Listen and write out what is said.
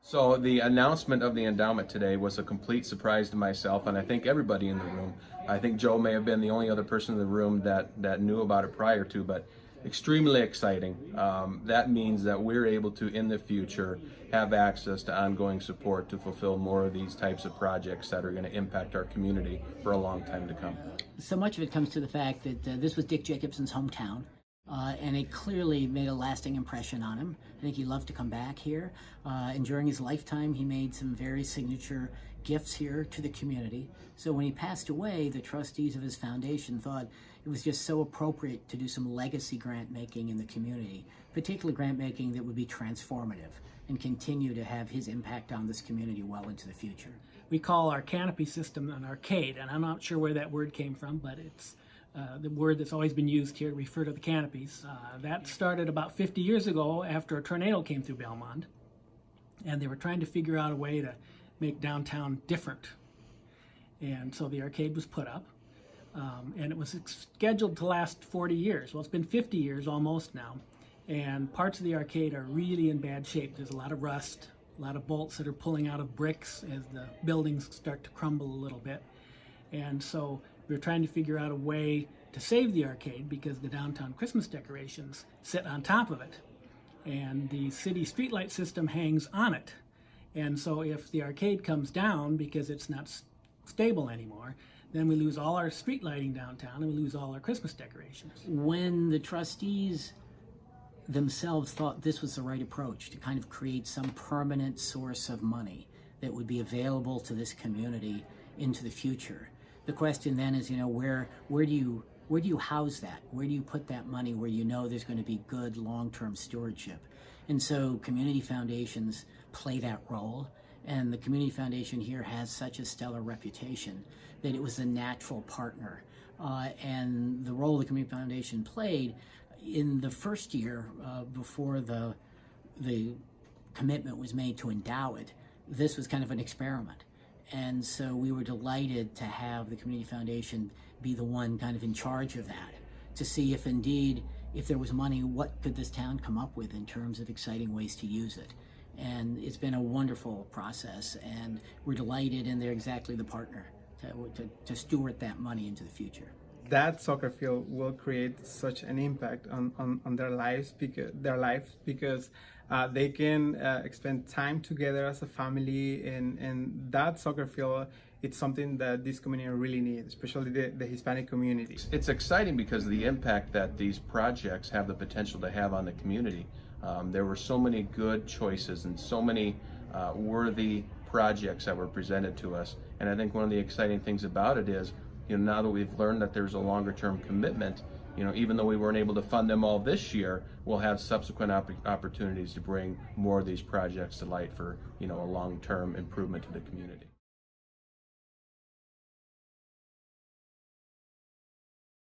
So the announcement of the endowment today was a complete surprise to myself, and I think everybody in the room. I think Joe may have been the only other person in the room that knew about it prior to, but extremely exciting. That means that we're able to, in the future, have access to ongoing support to fulfill more of these types of projects that are going to impact our community for a long time to come. So much of it comes to the fact that this was Dick Jacobson's hometown. And it clearly made a lasting impression on him. I think he loved to come back here. And during his lifetime, he made some very signature gifts here to the community. So when he passed away, the trustees of his foundation thought it was just so appropriate to do some legacy grant making in the community, particularly grant making that would be transformative and continue to have his impact on this community well into the future. We call our canopy system an arcade, and I'm not sure where that word came from, but it's the word that's always been used here to refer to the canopies. That started about 50 years ago after a tornado came through Belmond, and they were trying to figure out a way to make downtown different. And so the arcade was put up, and it was scheduled to last 40 years. Well, it's been 50 years almost now, and parts of the arcade are really in bad shape. There's a lot of rust, a lot of bolts that are pulling out of bricks as the buildings start to crumble a little bit. And so we were trying to figure out a way to save the arcade because the downtown Christmas decorations sit on top of it, and the city streetlight system hangs on it. And so if the arcade comes down because it's not stable anymore, then we lose all our street lighting downtown and we lose all our Christmas decorations. When the trustees themselves thought this was the right approach to kind of create some permanent source of money that would be available to this community into the future, the question then is, where do you house that? Where do you put that money where you know there's going to be good long-term stewardship? And so community foundations play that role, and the community foundation here has such a stellar reputation that it was a natural partner. And the role the community foundation played in the first year before the commitment was made to endow it, this was kind of an experiment. And so we were delighted to have the Community Foundation be the one kind of in charge of that, to see if indeed, if there was money, what could this town come up with in terms of exciting ways to use it. And it's been a wonderful process, and we're delighted, and they're exactly the partner to steward that money into the future. That soccer field will create such an impact on their lives because they can spend time together as a family, and that soccer field, it's something that this community really needs, especially the Hispanic community. It's exciting because of the impact that these projects have the potential to have on the community. There were so many good choices and so many worthy projects that were presented to us, and I think one of the exciting things about it is, now that we've learned that there's a longer term commitment, even though we weren't able to fund them all this year, we'll have subsequent opportunities to bring more of these projects to light for, a long term improvement to the community.